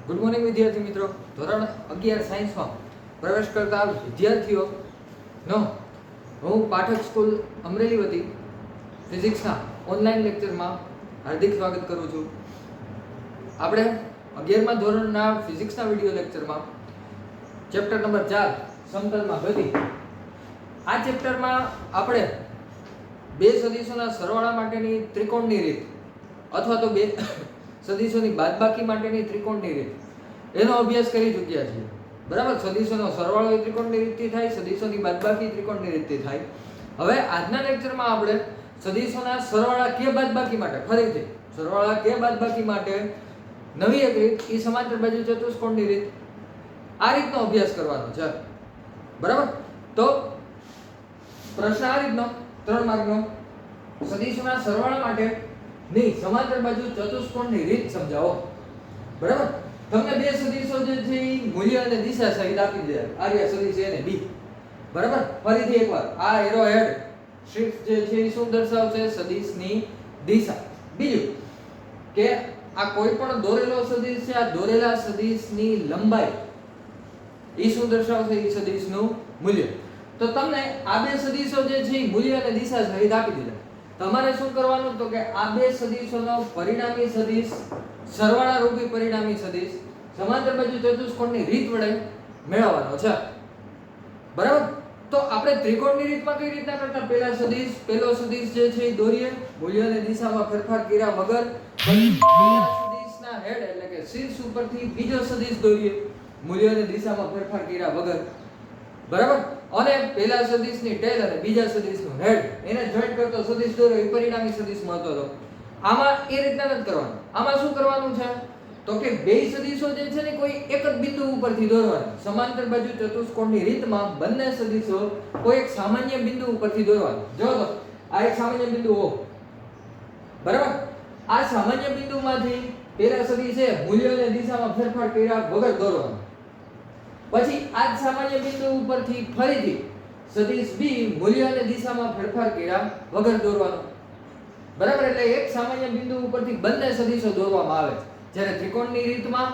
Good morning વિદ્યાર્થી મિત્રો. ધોરણ 11 સાયન્સમાં પ્રવેશ કરતા વિદ્યાર્થીઓનો હું પાઠક સ્કૂલ અમરેલી વતી ફિઝિક્સના ઓનલાઈન લેક્ચરમાં હાર્દિક સ્વાગત કરું છું. આપણે 11મા ધોરણના ફિઝિક્સના વિડિયો લેક્ચરમાં ચેપ્ટર નંબર 4 સમતલમાં ગતિ, આ ચેપ્ટરમાં આપણે બે સદિશોના સરવાળા માટેની ત્રિકોણની રીત અથવા તો બે સદિશોની બાદબાકી માટેની ત્રિકોણની રીત એનો અભ્યાસ કરી ચૂક્યા છીએ. બરાબર, સદિશોનો સરવાળો એ ત્રિકોણની રીતથી થાય, સદિશોની બાદબાકી ત્રિકોણની રીતથી થાય. હવે આજના લેક્ચરમાં આપણે સદિશોના સરવાળા કે બાદબાકી માટે, ફરીથી સરવાળા કે બાદબાકી માટે નવી એક રીત, એ સમાંતર બાજુ ચતુષ્કોણની રીત, આ રીતનો અભ્યાસ કરવાનો છે. બરાબર, તો પ્રશ્ન આ રીતનો 3 માર્કનો, સદિશોના સરવાળા માટે ની સમાંતર બાજુ ચતુષ્કોણની રીત સમજાવો. બરાબર, તમને બે સદિશો જે છે એ મૂલ્ય અને દિશા સહિત આપી દે. આર્ય સદિશ A અને B. બરાબર, ફરીથી એકવાર આ એરો હેડ શિફ્ટ જે છે એ શું દર્શાવશે? સદિશની દિશા. બીજું કે આ કોઈ પણ દોરેલો સદિશ છે, આ દોરેલા સદિશની લંબાઈ એ શું દર્શાવશે? એ સદિશનું મૂલ્ય. તો તમને આ બે સદિશો જે છે એ મૂલ્ય અને દિશા સહિત આપી દીધા. તમારે શું કરવાનું? તો કે આ બે સદિશોનો પરિણામી સદિશ, સરવાળા રૂપી પરિણામી સદિશ સમાંતર બાજુ ચતુષ્કોણની રીત વડે મેળવવાનો છે. બરાબર, તો આપણે ત્રિકોણની રીતમાં કઈ રીતના કરતા? પહેલો સદિશ જે છે એ દોરીએ, મૂલ્ય અને દિશામાં ફેરફાર કર્યા વગર. બીજા સદિશના હેડ એટલે કે શીર્ષ ઉપરથી બીજો સદિશ દોરીએ, મૂલ્ય અને દિશામાં ફેરફાર કર્યા વગર. બરાબર, અને પહેલા સદિશની ટેલ અને બીજા સદિશનું હેડ એને જોઈન્ટ કરતો સદિશ દોર્યો, એ પરિણામી સદિશ મળતો હતો. આમાં એ રીતના નથી કરવાનું. આમાં શું કરવાનું છે? તો કે બે સદિશો જે છે ને કોઈ એક જ બિંદુ ઉપરથી દોરવાના. સમાંતર બાજુ ચતુષ્કોણની રીતમાં બંને સદિશો કોઈ એક સામાન્ય બિંદુ ઉપરથી દોરવાના. જો તો આ એક સામાન્ય બિંદુ હો. બરાબર, આ સામાન્ય બિંદુમાંથી પહેલા સદિશે મૂલ્ય અને દિશામાં ફેરફાર કર્યા વગર દોરવાનો. પછી આ જ સામાન્ય બિંદુ ઉપરથી ફરીથી સદિશ B મૂલ્ય અને દિશામાં ફેરફાર કર્યા વગર દોરવાનો. બરાબર, એટલે એક સામાન્ય બિંદુ ઉપરથી બંને સદિશો દોરવામાં આવે છે. જ્યારે ત્રિકોણની રીતમાં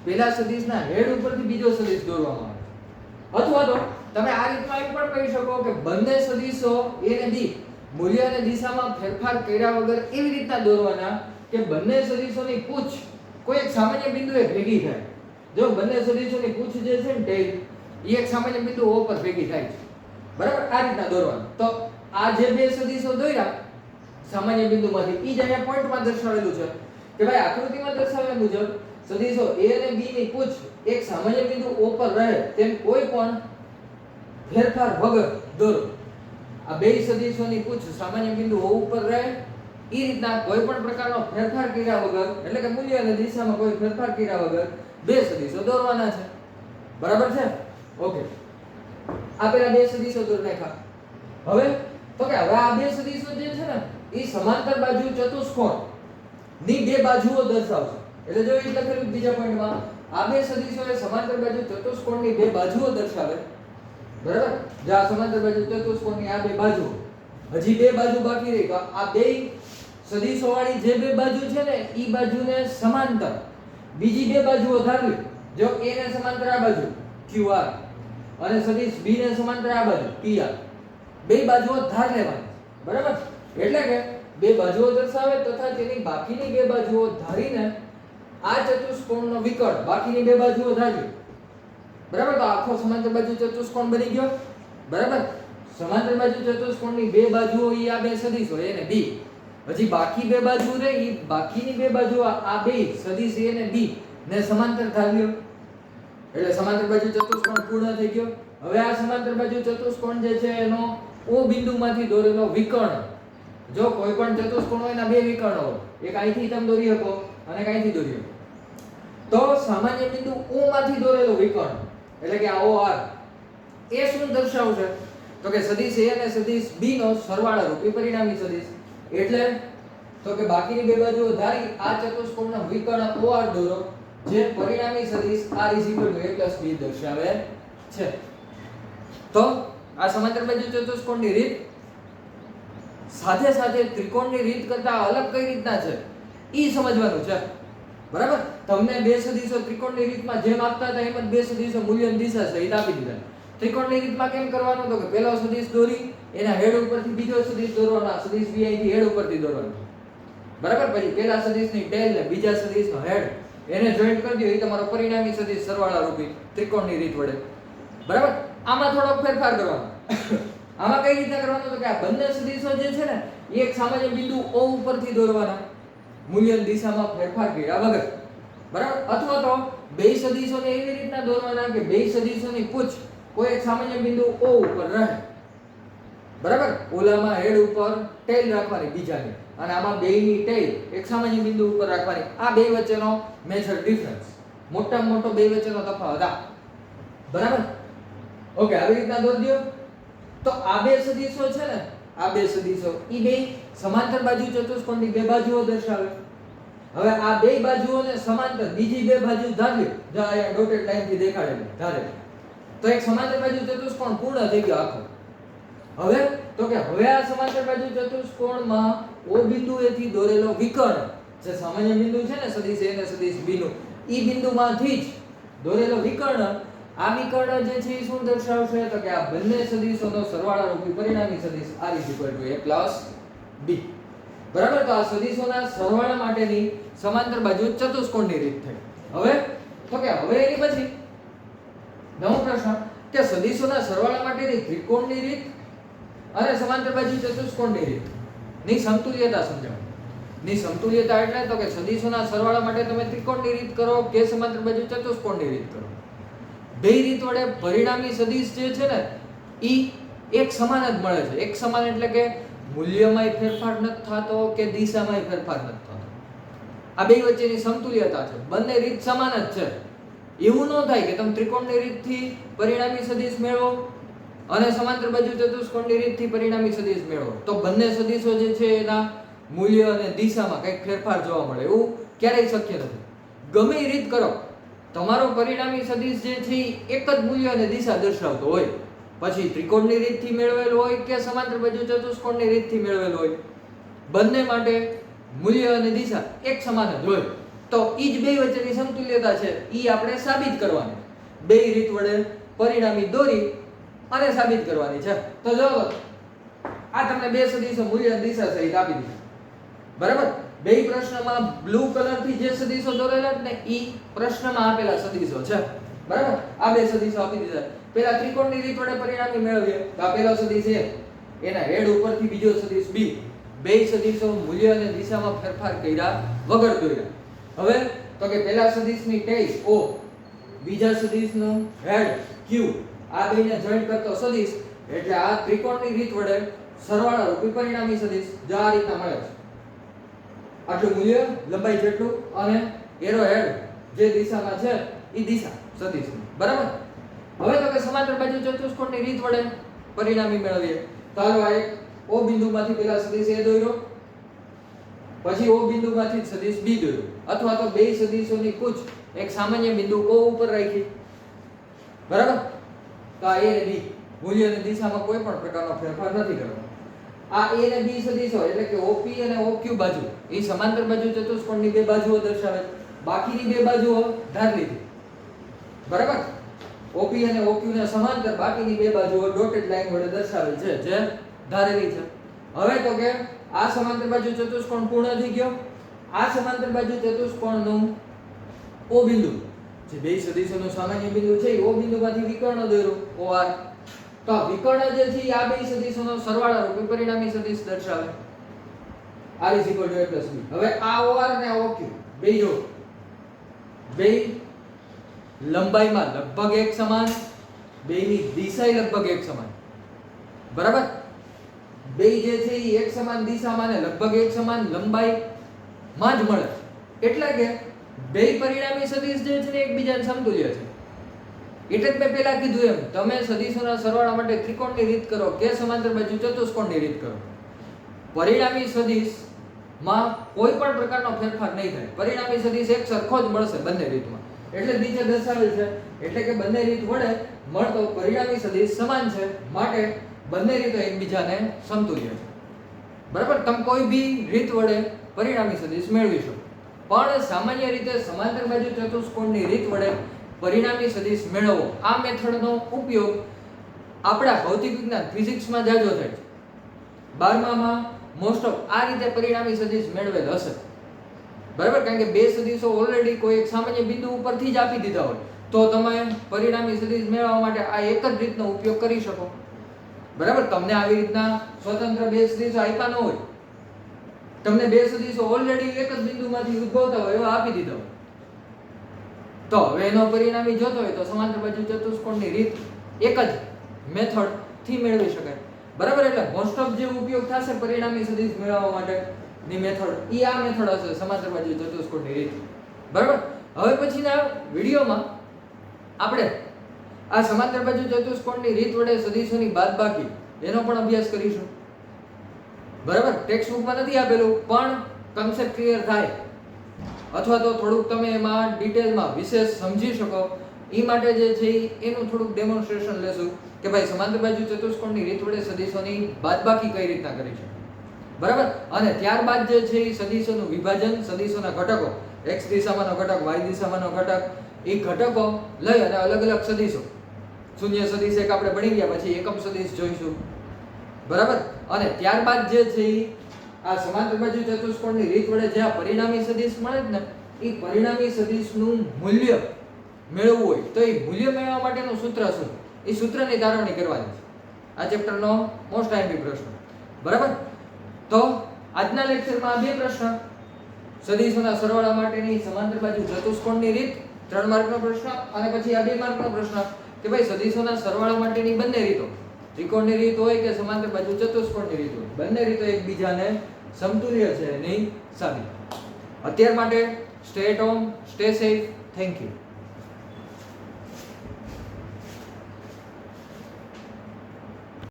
પહેલા સદિશના હેડ ઉપરથી બીજો સદિશ દોરવામાં આવે છે. અથવા તો તમે આ રીતમાં એમ પણ કહી શકો કે બંને સદિશો A અને B મૂલ્ય અને દિશામાં ફેરફાર કર્યા વગર એવી રીતના દોરવાના કે બંને સદિશોની પૂછ કોઈ એક સામાન્ય બિંદુએ ભેગી થાય. જો બંને સદિશોની પૂછ જે છે ને ટેલ, એ એક સામાન્ય બિંદુ O પર ભેગી થાય છે. બરાબર, આ રીતના દોરવાનું. તો આ જે બે સદિશો દોર્યા સામાન્ય બિંદુમાંથી, ઈ જ અહીંયા પોઈન્ટમાં દર્શાવેલું છે કે ભાઈ આકૃતિમાં દર્શાવ્યા મુજબ સદિશો A અને B ની પૂછ એક સામાન્ય બિંદુ O પર રહે તેમ કોઈ પણ ફેરફાર વગર દોરો. આ બે સદિશોની પૂછ સામાન્ય બિંદુ O ઉપર રહે, ઈ રીતના કોઈ પણ પ્રકારનો ફેરફાર કર્યા વગર, એટલે કે મૂલ્ય અને દિશામાં કોઈ ફેરફાર કર્યા વગર બે સદિશો દોરવાના છે. બરાબર છે? ઓકે, આ પેલા બે સદિશો દોરી નાખ્યા. હવે તો કે હવે આ બે સદિશો જે છે ને એ સમાંતર બાજુ ચતુષ્કોણ ની બે બાજુઓ દર્શાવશે. એટલે જો એ લખેલું બીજા પોઈન્ટમાં, આ બે સદિશો એ સમાંતર બાજુ ચતુષ્કોણની બે બાજુઓ દર્શાવે. બરાબર, જો આ સમાંતર બાજુ ચતુષ્કોણની આ બે બાજુઓ, હજી બે બાજુ બાકી રહી. તો આ બે સદિશો વાળી જે બે બાજુ છે ને ઈ બાજુને સમાંતર બીજી બે બાજુઓ ધારવી. જો A ને સમાંતર આ બાજુ QR અને સદિશ B ને સમાંતર આ બાજુ PR, બે બાજુઓ ધાર લેવાની. બરાબર, એટલે કે બે બાજુઓ દર્શાવે તથા તેની બાકીની બે બાજુઓ ધારીને આ ચતુષ્કોણનો વિકર્ણ બાકીની બે બાજુઓ ધારવી. બરાબર, તો આખો સમાંતર બાજુ ચતુષ્કોણ બની ગયો. બરાબર, સમાંતર બાજુ ચતુષ્કોણની બે બાજુઓ ઈ આ બે સદિશો A અને B. હજી બાકી બે બાજુ રહી, બાકીની બે બાજુ આ બે સદિશ A અને B ને સમાંતર ધાર્યો. એટલે સમાંતર બાજુ ચતુષ્કોણ પૂર્ણ થઈ ગયો. હવે આ સમાંતર બાજુ ચતુષ્કોણ જે છે એનો O બિંદુમાંથી દોરેલો વિકર્ણ, જો કોઈ પણ ચતુષ્કોણ હોય એના બે વિકર્ણ હોય, એક અહીંથી તમે દોરી શકો અને એક અહીંથી દોરી શકો. તો સામાન્ય બિંદુ O માંથી દોરેલો વિકર્ણ એટલે કે આ OR એ શું દર્શાવશે? તો કે સદિશ A અને સદિશ B નો સરવાળા રૂપી પરિણામી સદિશ. એટલે તો કે બાકીની બે બાજુઓ ધારી આ ચતુષ્કોણનો વિકર્ણ OR દોરો, જે પરિણામી સદિશ R = A + B દર્શાવે છે. તો આ સમાંતર બાજુ ચતુષ્કોણની રીત સાથે સાથે ત્રિકોણની રીત કરતા અલગ કઈ રીતના છે ઈ સમજવાનું છે. બરાબર. તમને બે સદિશો ત્રિકોણની રીતમાં જેમ આપતા હતા એમ જ બે સદિશો મૂલ્ય અને દિશા સહિત આપી દીધા. ત્રિકોણની રીતમાં કેમ કરવાનું તો કે પહેલો સદિશ દોરી એના હેડ ઉપરથી બીજો સદિશ દોરવાનો, આ સદિશ બી અહીંથી હેડ ઉપરથી દોરવાનો. બરાબર. પછી પહેલા સદિશની ટેલ ને બીજા સદિશનો હેડ એને જોઈન્ટ કરી દો, એ તમારો પરિણામી સદિશ સરવાળા રૂપી ત્રિકોણની રીત વડે. બરાબર. આમાં થોડોક ફેરફાર કરવાનો. આમાં કઈ રીતે કરવાનો તો કે આ બંને સદિશો જે છે ને એક સામાન્ય બિંદુ O ઉપરથી દોરવાના, મૂલ્ય અને દિશામાં ફેરફાર કર્યા વગર. બરાબર. અથવા તો બે સદિશોને એવી રીતના દોરવાના કે બે સદિશોની પૂછ કોઈ એક સામાન્ય બિંદુ O ઉપર રહે. બરાબર. ઓલામાં હેડ ઉપર ટેલ રાખવાની બીજાની, અને આમાં બેયની ટેલ એક સામાન્ય બિંદુ ઉપર રાખવાની. આ બે વચ્ચેનો મેજર ડિફરન્સ, મોટામાં મોટો બે વચ્ચેનો તફાવત આ. બરાબર. ઓકે, આવી રીતના દોરી દો. તો આ બે સદિશો છે ને, આ બે સદિશો ઈ બે સમાંતર બાજુ ચતુષ્કોણની બે બાજુઓ દર્શાવે. હવે આ બે બાજુઓને સમાંતર બીજી બે બાજુ ધારી જો આ ડોટેડ લાઈન થી દેખાડેલી ધારે, તો એક સમાંતર બાજુ ચતુષ્કોણ પૂર્ણ થઈ ગયો આખો. હવે તો કે હવે આ સમાંતર બાજુ ચતુષ્કોણમાં O બિંદુએથી દોરેલો વિકર્ણ જે સામાન્ય બિંદુ છે ને સદિશ A અને સદિશ B નું, ઈ બિંદુમાંથી જ દોરેલો વિકર્ણ, આ વિકર્ણ જે છે એ શું દર્શાવશે તો કે આ બંને સદિશોનો સરવાળા રૂપી પરિણામી સદિશ R = A + B. બરાબર. તો આ સદિશોના સરવાળા માટેની સમાંતર બાજુ ચતુષ્કોણની રીત થઈ. હવે તો કે હવે એની પછી નવો પ્રશ્ન કે સદિશોના સરવાળા માટેની ત્રિકોણની રીત અને સમાંતર બાજુ ચતુષ્કોણની રીત ની સમતુલ્યતા સમજાવો. ની સમતુલ્યતા એટલે તો કે સદિશોના સરવાળા માટે તમે ત્રિકોણની રીત કરો કે સમાંતર બાજુ ચતુષ્કોણની રીત કરો, બે રીત વડે પરિણામી સદિશ જે છે ને ઈ એક સમાન જ મળે છે. એક સમાન એટલે કે મૂલ્યમાંય ફેરફાર નથી થતો કે દિશામાંય ફેરફાર નથી થતો. આ બે વચ્ચેની સમતુલ્યતા છે. બંને રીત સમાન જ છે. એવું ન થાય કે તમે ત્રિકોણની રીતથી પરિણામી સદિશ મેળવો અને સમાંતર બાજુ ચતુષ્કોણની રીતથી પરિણામી સદિશ મેળવો તો બંને સદિશો જે છે એના મૂલ્ય અને દિશામાં કંઈક ફેરફાર જોવા મળે. એવું ક્યારેય શક્ય નથી. ગમે એ રીત કરો, તમારો પરિણામી સદિશ જે છે એ એક જ મૂલ્ય અને દિશા દર્શાવતો હોય, પછી ત્રિકોણની રીતથી મેળવેલો હોય કે સમાંતર બાજુ ચતુષ્કોણની રીતથી મેળવેલો હોય, બંને માટે મૂલ્ય અને દિશા એક સમાન જ હોય. તો ઈ જ બે વચ્ચેની સમતુલ્યતા છે, ઈ આપણે સાબિત કરવાની. બે રીત વડે પરિણામી દોરી અને સાબિત કરવાની છે. તો જો આ તમને બે સદિશો મૂલ્ય અને દિશા સહિત આપી દીધા. બરાબર. બે પ્રશ્નમાં બ્લુ કલરથી જે સદિશો દોરેલા ને ઈ પ્રશ્નમાં આપેલા સદિશો છે. બરાબર. આ બે સદિશો આપી દીધા. પહેલા ત્રિકોણની રીત વડે પરિણામી મેળવીએ તો આ પહેલો સદિશ A, એના હેડ ઉપરથી બીજો સદિશ B, બે સદિશો મૂલ્ય અને દિશામાં ફેરફાર કર્યા વગર દોર્યા. હવે તો કે પહેલા સદિશની ટેલ O, બીજા સદિશનું હેડ Q, આ બેને જોઈન્ટ કરતો સદિશ એટલે આ ત્રિકોણની રીત વડે સરવાળા રૂપી પરિણામી સદિશ જો આ રીતના મળે છે. આટલું મૂલ્ય લંબાઈ જેટલું અને એરો હેડ જે દિશામાં છે એ દિશા સદિશ. બરાબર. હવે તો કે સમાંતર બાજુ ચતુષ્કોણની રીત વડે પરિણામી મેળવીએ તો હાલો આ એક O બિંદુમાંથી પહેલા સદિશ A દોર્યો, પછી O બિંદુમાંથી સદિશ B દોર્યો, અથવા તો બે સદિશોની કુછ એક સામાન્ય બિંદુ O ઉપર રાખી. બરાબર. તો આ A અને B મૂલ્ય અને દિશામાં કોઈ પણ પ્રકારનો ફેરફાર નથી કરવાનો. આ A અને B સદિશો એટલે કે OP અને OQ બાજુ એ સમાંતર બાજુ ચતુષ્કોણની બે બાજુઓ દર્શાવે છે. બાકીની બે બાજુઓ ધાર લીધી. બરાબર. OP અને OQ ને સમાંતર બાકીની બે બાજુઓ ડોટેડ લાઈન વડે દર્શાવેલ છે જે ધારેલી છે. હવે તો કે આ સમાંતર બાજુ ચતુષ્કોણ પૂર્ણ થઈ ગયો. આ સમાંતર બાજુ ચતુષ્કોણનું O બિંદુ જે બે સદિશોનું સામાન્ય બિંદુ છે એ O બિંદુમાંથી વિકર્ણ દોર્યો OR. તો આ વિકર્ણ જે છે આ બે સદિશોનો સરવાળા રૂપી પરિણામી સદિશ દર્શાવે R = A + B. હવે આ OR અને આ OQ બે જો બે લંબાઈમાં લગભગ એક સમાન, બેની દિશાય લગભગ એક સમાન. બરાબર. બે જે છે એ એક સમાન દિશામાં ને લગભગ એક સમાન લંબાઈમાં જ મળે. એટલે કે બે પરિણામી સદિશ જે છે ને એકબીજાને સમતુલ્ય છે. એટલે જ મેં પહેલા કીધું એમ તમે સદિશોના સરવાળા માટે ત્રિકોણની રીત કરો કે સમાંતર બાજુ ચતુષ્કોણની રીત કરો, પરિણામી સદિશમાં કોઈ પણ પ્રકારનો ફેરફાર નહીં થાય. પરિણામી સદિશ એક સરખો જ મળશે બંને રીતમાં. એટલે નીચે દર્શાવેલ છે એટલે કે બંને રીત વડે મળતો પરિણામી સદિશ સમાન છે, માટે બંને રીતો એકબીજાને સમતુલ્ય છે. બરાબર. તમે કોઈ બી રીત વડે પરિણામી સદિશ મેળવી શકો. પણ સામાન્ય રીતે સમાંતર બાજુ ચતુષ્કોણની રીત વડે પરિણામી સદિશ મેળવવો, આ મેથડનો ઉપયોગ આપણા ભૌતિક વિજ્ઞાન ફિઝિક્સમાં જાજો થાય છે. 12મામાં મોસ્ટ ઓફ આ રીતે પરિણામી સદિશ મેળવેલ હશે. બરાબર, કારણ કે બે સદિશો ઓલરેડી કોઈ એક સામાન્ય બિંદુ ઉપરથી જ આપી દીધા હોય તો તમે પરિણામી સદિશ મેળવવા માટે આ એક જ રીતનો ઉપયોગ કરી શકો. બરાબર, તમને આવી રીતના સ્વતંત્ર બે સદિશો આપ્યા ન હોય, તમને બે સદિશો ઓલરેડી એક જ બિંદુમાંથી ઉદ્ભવતા હોય એવા આપી દીધા હોય, તો હવે એનો પરિણામી જોતો હોય તો સમાંતર બાજુ ચતુષ્કોણની રીત એક જ મેથડ થી મેળવી શકાય. બરાબર, એટલે મોસ્ટ ઓફ જે ઉપયોગ થશે પરિણામી સદિશ મેળવવા માટે ની મેથડ ઈ આ મેથડ હશે, સમાંતર બાજુ ચતુષ્કોણની રીત. બરાબર, હવે પછીના વિડિયોમાં આપણે આ સમાંતર બાજુ ચતુષ્કોણની રીત વડે સદિશોની બાદબાકી એનો પણ અભ્યાસ કરીશું. બરાબર, ટેક્સ્ટ બુકમાં નથી આપેલું પણ કન્સેપ્ટ ક્લિયર થાય અથવા તો થોડુંક તમે એમાં ડિટેલમાં વિશેષ સમજી શકો એ માટે જે છે એનું થોડુંક ડેમોન્સ્ટ્રેશન લેશું કે ભાઈ સમાંતર બાજુ ચતુષ્કોણની રીત વડે સદિશોની બાદબાકી કઈ રીતના કરી છે. બરાબર, અને ત્યારબાદ જે છે એ સદિશોનું વિભાજન, સદિશોના ઘટકો, x દિશામાંનો ઘટક, y દિશામાંનો ઘટક, એ ઘટકો લઈ અને અલગ અલગ સદિશો, શૂન્ય સદિશ એક આપણે ભણી ગયા, પછી એકમ સદિશ જોઈશું. બરાબર, અને ત્યારબાદ જે છે આ સમાંતર બાજુ ચતુષ્કોણની રીત વડે જે આ પરિણામી સદિશ મળે જ ને એ પરિણામી સદિશનું મૂલ્ય મેળવવું હોય તો એ મૂલ્ય મેળવવા માટેનું સૂત્ર શું, એ સૂત્રની તારવણી કરવાની છે. આ ચેપ્ટરનો મોસ્ટ આઈએમપી પ્રશ્ન. બરાબર, તો આજના લેક્ચરમાં બે પ્રશ્ન, સદિશોના સરવાળા માટેની સમાંતર બાજુ ચતુષ્કોણની રીત 3 માર્કનો પ્રશ્ન, અને પછી આ 2 માર્કનો પ્રશ્ન કે ભાઈ સદિશોના સરવાળા માટેની બંને રીતો, ત્રિકોણની રીત હોય કે સમાંતર બાજુ ચતુષ્કોણની રીત હોય, બંને રીતો એકબીજાને સમતુલ્ય છે નહીં સાબિત. અત્યાર માટે stay at home, stay safe, thank you.